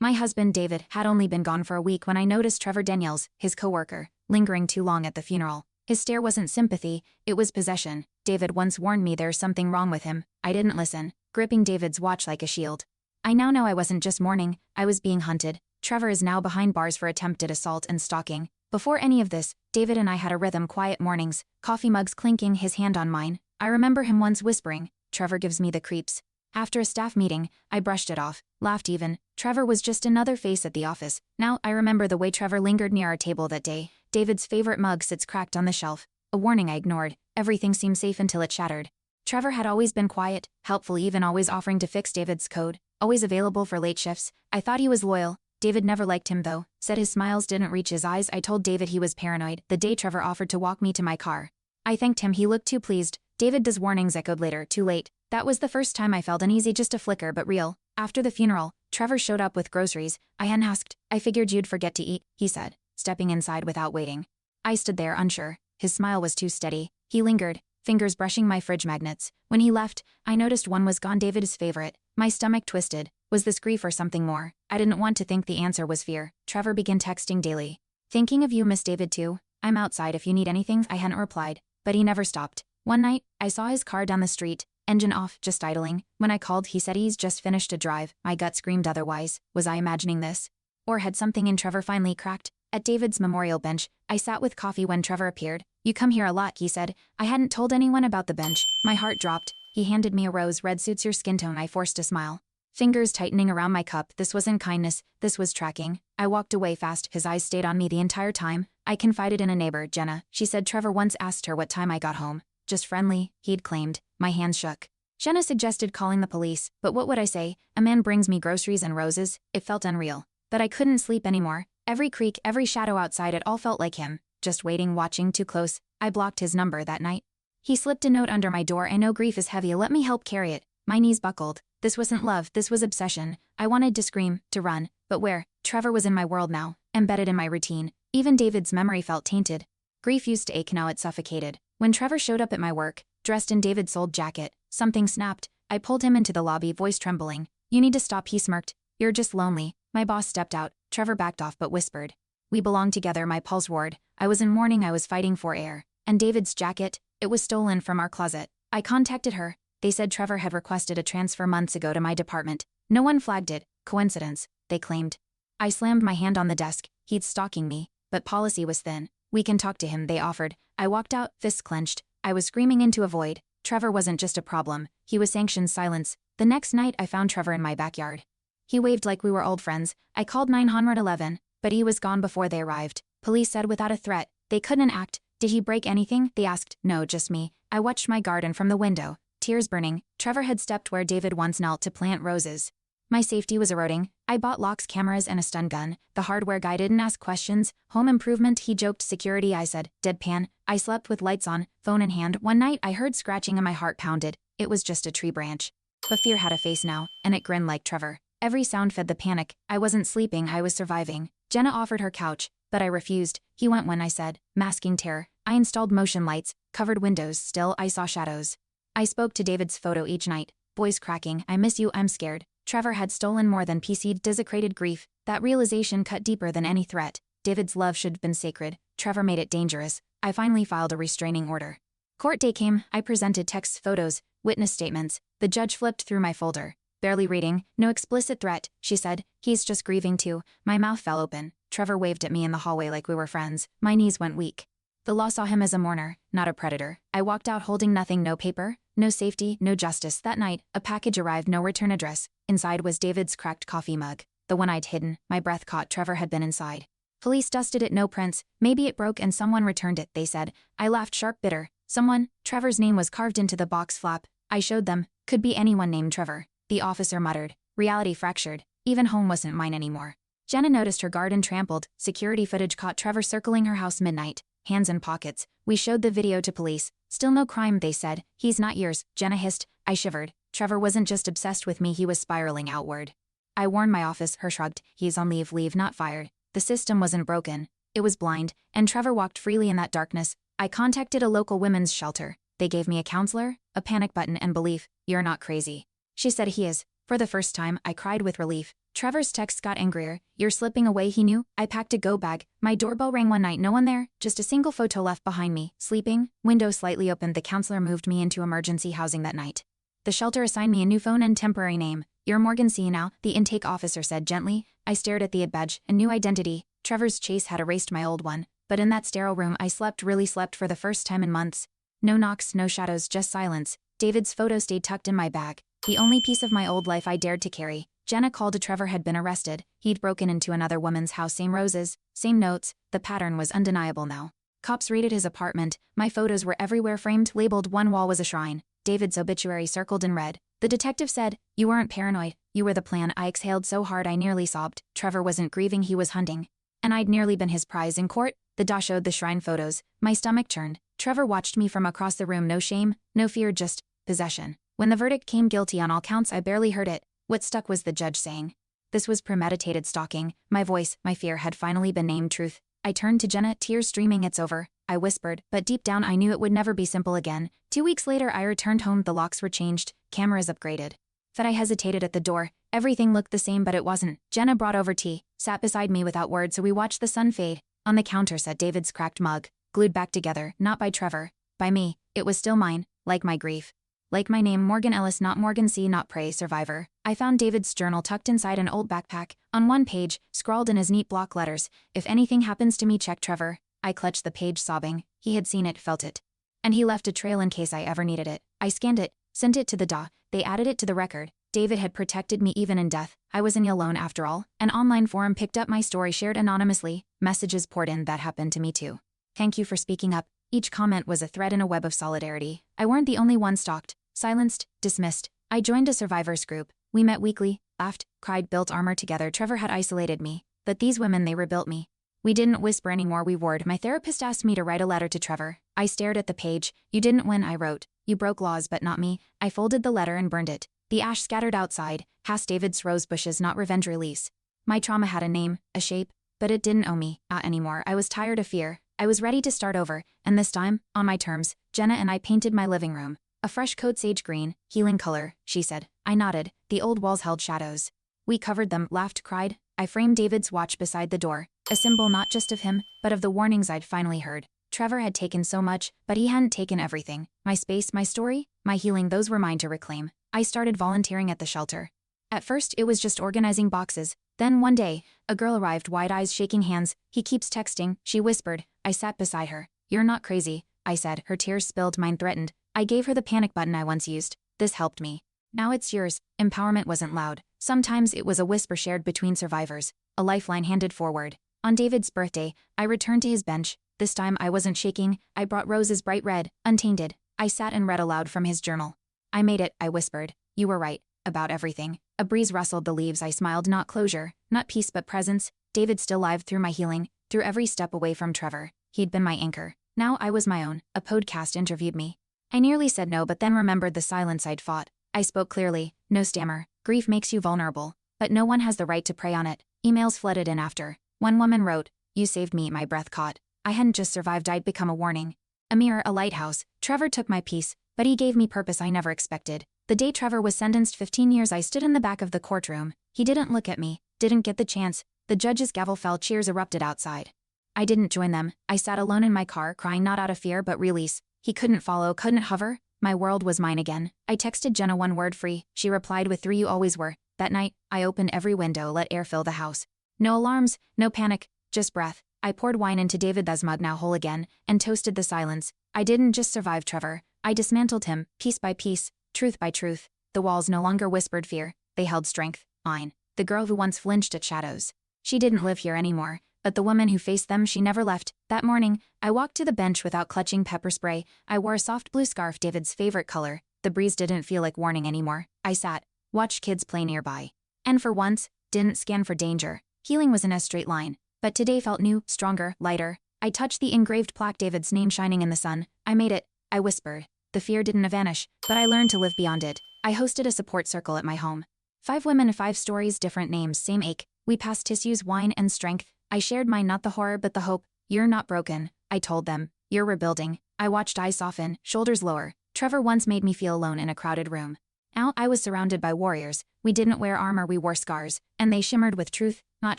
My husband, David, had only been gone for a week when I noticed Trevor Daniels, his coworker, lingering too long at the funeral. His stare wasn't sympathy, it was possession. David once warned me there's something wrong with him. I didn't listen, gripping David's watch like a shield. I now know I wasn't just mourning, I was being hunted. Trevor is now behind bars for attempted assault and stalking. Before any of this, David and I had a rhythm, quiet mornings, coffee mugs clinking, his hand on mine. I remember him once whispering, "Trevor gives me the creeps." After a staff meeting, I brushed it off, laughed even. Trevor was just another face at the office. Now, I remember the way Trevor lingered near our table that day. David's favorite mug sits cracked on the shelf. A warning I ignored. Everything seemed safe until it shattered. Trevor had always been quiet, helpful, even always offering to fix David's code, always available for late shifts. I thought he was loyal. David never liked him though, said his smiles didn't reach his eyes. I told David he was paranoid the day Trevor offered to walk me to my car. I thanked him, he looked too pleased. David's warnings echoed later, too late. That was the first time I felt uneasy, just a flicker but real. After the funeral, Trevor showed up with groceries. I hadn't asked. "I figured you'd forget to eat," he said, stepping inside without waiting. I stood there unsure. His smile was too steady. He lingered, fingers brushing my fridge magnets. When he left, I noticed one was gone, David's favorite. My stomach twisted. Was this grief or something more? I didn't want to think the answer was fear. Trevor began texting daily. "Thinking of you, Miss David too. I'm outside if you need anything." I hadn't replied, but he never stopped. One night, I saw his car down the street, engine off, just idling. When I called, he said he's just finished a drive. My gut screamed otherwise. Was I imagining this? Or had something in Trevor finally cracked? At David's memorial bench, I sat with coffee when Trevor appeared. "You come here a lot," he said. I hadn't told anyone about the bench. My heart dropped. He handed me a rose. "Red suits your skin tone." I forced a smile. Fingers tightening around my cup. This wasn't kindness, this was tracking. I walked away fast. His eyes stayed on me the entire time. I confided in a neighbor, Jenna. She said Trevor once asked her what time I got home. "Just friendly," he'd claimed. My hands shook. Jenna suggested calling the police, but what would I say? A man brings me groceries and roses. It felt unreal. But I couldn't sleep anymore. Every creak, every shadow outside, it all felt like him. Just waiting, watching, too close. I blocked his number that night. He slipped a note under my door. "I know grief is heavy, let me help carry it." My knees buckled. This wasn't love, this was obsession. I wanted to scream, to run. But where? Trevor was in my world now, embedded in my routine. Even David's memory felt tainted. Grief used to ache, now it suffocated. When Trevor showed up at my work, dressed in David's old jacket, something snapped. I pulled him into the lobby, voice trembling. "You need to stop," he smirked. "You're just lonely." My boss stepped out. Trevor backed off but whispered. "We belong together." My pulse roared. I was in mourning, I was fighting for air. And David's jacket? It was stolen from our closet. I contacted her. They said Trevor had requested a transfer months ago to my department. No one flagged it. Coincidence, they claimed. I slammed my hand on the desk. He'd stalking me. But policy was thin. "We can talk to him," they offered. I walked out, fists clenched. I was screaming into a void. Trevor wasn't just a problem. He was sanctioned silence. The next night I found Trevor in my backyard. He waved like we were old friends. I called 911, but he was gone before they arrived. Police said without a threat, they couldn't act. "Did he break anything?" they asked. "No, just me." I watched my garden from the window. Tears burning. Trevor had stepped where David once knelt to plant roses. My safety was eroding. I bought locks, cameras, and a stun gun. The hardware guy didn't ask questions. "Home improvement," he joked. "Security," I said. Deadpan. I slept with lights on, phone in hand. One night I heard scratching and my heart pounded. It was just a tree branch. But fear had a face now, and it grinned like Trevor. Every sound fed the panic. I wasn't sleeping, I was surviving. Jenna offered her couch, but I refused. He went when I said, masking terror. I installed motion lights, covered windows. Still, I saw shadows. I spoke to David's photo each night, voice cracking. "I miss you, I'm scared." Trevor had stolen more than PC'd, desecrated grief. That realization cut deeper than any threat. David's love should have been sacred. Trevor made it dangerous. I finally filed a restraining order. Court day came. I presented texts, photos, witness statements. The judge flipped through my folder. Barely reading. "No explicit threat," she said. "He's just grieving too." My mouth fell open. Trevor waved at me in the hallway like we were friends. My knees went weak. The law saw him as a mourner, not a predator. I walked out holding nothing, no paper, no safety, no justice. That night, a package arrived, no return address. Inside was David's cracked coffee mug. The one I'd hidden. My breath caught. Trevor had been inside. Police dusted it, no prints. "Maybe it broke and someone returned it," they said. I laughed, sharp, bitter. "Someone?" Trevor's name was carved into the box flap. I showed them. "Could be anyone named Trevor." The officer muttered. Reality fractured. Even home wasn't mine anymore. Jenna noticed her garden trampled. Security footage caught Trevor circling her house midnight. Hands in pockets. We showed the video to police. "Still no crime," they said. "He's not yours," Jenna hissed. I shivered. Trevor wasn't just obsessed with me, he was spiraling outward. I warned my office, her shrugged. "He's on leave, not fired." The system wasn't broken. It was blind, and Trevor walked freely in that darkness. I contacted a local women's shelter. They gave me a counselor, a panic button, and belief. "You're not crazy." She said he is. For the first time, I cried with relief. Trevor's text got angrier. You're slipping away, he knew. I packed a go bag. My doorbell rang one night, no one there, just a single photo left behind me. Sleeping, window slightly opened. The counselor moved me into emergency housing that night. The shelter assigned me a new phone and temporary name. You're Morgan C now, the intake officer said gently. I stared at the badge, a new identity. Trevor's chase had erased my old one. But in that sterile room, I really slept for the first time in months. No knocks, no shadows, just silence. David's photo stayed tucked in my bag. The only piece of my old life I dared to carry. Jenna called. Trevor had been arrested. He'd broken into another woman's house. Same roses, same notes. The pattern was undeniable now. Cops raided his apartment. My photos were everywhere, framed, labeled. One wall was a shrine. David's obituary circled in red. The detective said, "You weren't paranoid. You were the plan." I exhaled so hard I nearly sobbed. Trevor wasn't grieving, he was hunting. And I'd nearly been his prize. In court, the DA showed the shrine photos. My stomach churned. Trevor watched me from across the room. No shame, no fear, just possession. When the verdict came guilty on all counts, I barely heard it. What stuck was the judge saying, "This was premeditated stalking." My voice, my fear had finally been named truth. I turned to Jenna, tears streaming. "It's over," I whispered, but deep down I knew it would never be simple again. 2 weeks later I returned home. The locks were changed, cameras upgraded. But I hesitated at the door. Everything looked the same, but it wasn't. Jenna brought over tea, sat beside me without words, so we watched the sun fade. On the counter sat David's cracked mug, glued back together, not by Trevor, by me. It was still mine, like my grief. Like my name, Morgan Ellis, not Morgan C., not prey survivor. I found David's journal tucked inside an old backpack. On one page, scrawled in his neat block letters, "If anything happens to me, check Trevor." I clutched the page, sobbing. He had seen it, felt it. And he left a trail in case I ever needed it. I scanned it, sent it to the DA. They added it to the record. David had protected me even in death. I wasn't alone after all. An online forum picked up my story, shared anonymously. Messages poured in. That happened to me too. "Thank you for speaking up." Each comment was a thread in a web of solidarity. I weren't the only one stalked, silenced, dismissed. I joined a survivors group. We met weekly, laughed, cried, built armor together. Trevor had isolated me, but these women, they rebuilt me. We didn't whisper anymore, we warred. My therapist asked me to write a letter to Trevor. I stared at the page. "You didn't win," I wrote. "You broke laws, but not me." I folded the letter and burned it. The ash scattered outside, past David's rose bushes, not revenge release. My trauma had a name, a shape, but it didn't own me, not anymore. I was tired of fear. I was ready to start over, and this time, on my terms. Jenna and I painted my living room. A fresh coat, sage green, healing color, she said. I nodded. The old walls held shadows. We covered them, laughed, cried. I framed David's watch beside the door, a symbol not just of him, but of the warnings I'd finally heard. Trevor had taken so much, but he hadn't taken everything. My space, my story, my healing, those were mine to reclaim. I started volunteering at the shelter. At first, it was just organizing boxes. Then one day, a girl arrived, wide eyes, shaking hands. "He keeps texting," she whispered. I sat beside her. "You're not crazy," I said. Her tears spilled, mine threatened. I gave her the panic button I once used. "This helped me. Now it's yours." Empowerment wasn't loud. Sometimes it was a whisper shared between survivors, a lifeline handed forward. On David's birthday, I returned to his bench. This time I wasn't shaking. I brought roses, bright red, untainted. I sat and read aloud from his journal. "I made it," I whispered. "You were right. About everything." A breeze rustled the leaves. I smiled, not closure, not peace but presence. David still lived through my healing, through every step away from Trevor. He'd been my anchor. Now I was my own. A podcast interviewed me. I nearly said no, but then remembered the silence I'd fought. I spoke clearly, no stammer. "Grief makes you vulnerable, but no one has the right to prey on it." Emails flooded in after. One woman wrote, "You saved me." My breath caught. I hadn't just survived, I'd become a warning. A mirror, a lighthouse. Trevor took my peace, but he gave me purpose I never expected. The day Trevor was sentenced 15 years, I stood in the back of the courtroom. He didn't look at me, didn't get the chance. The judge's gavel fell, cheers erupted outside. I didn't join them. I sat alone in my car, crying not out of fear but release. He couldn't follow, couldn't hover. My world was mine again. I texted Jenna, one word, "free." She replied with 3, "You always were." That night, I opened every window, let air fill the house. No alarms, no panic, just breath. I poured wine into David's mug, now whole again, and toasted the silence. I didn't just survive Trevor. I dismantled him, piece by piece, truth by truth. The walls no longer whispered fear. They held strength. Mine. The girl who once flinched at shadows. She didn't live here anymore, but the woman who faced them, she never left. That morning, I walked to the bench without clutching pepper spray. I wore a soft blue scarf, David's favorite color. The breeze didn't feel like warning anymore. I sat, watched kids play nearby. And for once, didn't scan for danger. Healing was in a straight line. But today felt new, stronger, lighter. I touched the engraved plaque, David's name shining in the sun. "I made it," I whispered. The fear didn't vanish, but I learned to live beyond it. I hosted a support circle at my home. 5 women, 5 stories, different names, same ache. We passed tissues, wine, and strength. I shared mine, not the horror but the hope. "You're not broken," I told them. "You're rebuilding." I watched eyes soften, shoulders lower. Trevor once made me feel alone in a crowded room. Out, I was surrounded by warriors. We didn't wear armor, we wore scars, and they shimmered with truth, not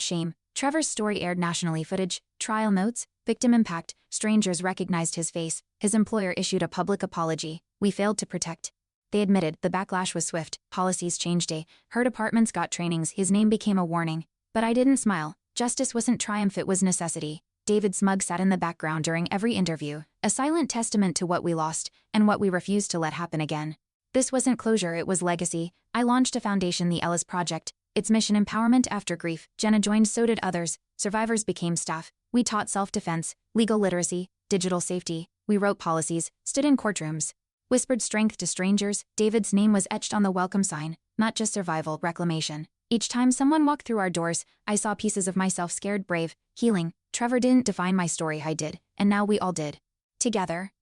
shame. Trevor's story aired nationally. Footage, trial notes, victim impact, strangers recognized his face. His employer issued a public apology. We failed to protect. They admitted the backlash was swift. Policies changed. Her departments got trainings. His name became a warning. But I didn't smile. Justice wasn't triumph, it was necessity. David Smug sat in the background during every interview, a silent testament to what we lost and what we refused to let happen again. This wasn't closure, it was legacy. I launched a foundation, the Ellis Project. Its mission: empowerment after grief. Jenna joined, so did others. Survivors became staff. We taught self-defense, legal literacy, digital safety. We wrote policies, stood in courtrooms, whispered strength to strangers. David's name was etched on the welcome sign, not just survival, reclamation. Each time someone walked through our doors, I saw pieces of myself, scared, brave, healing. Trevor didn't define my story, I did, and now we all did. Together.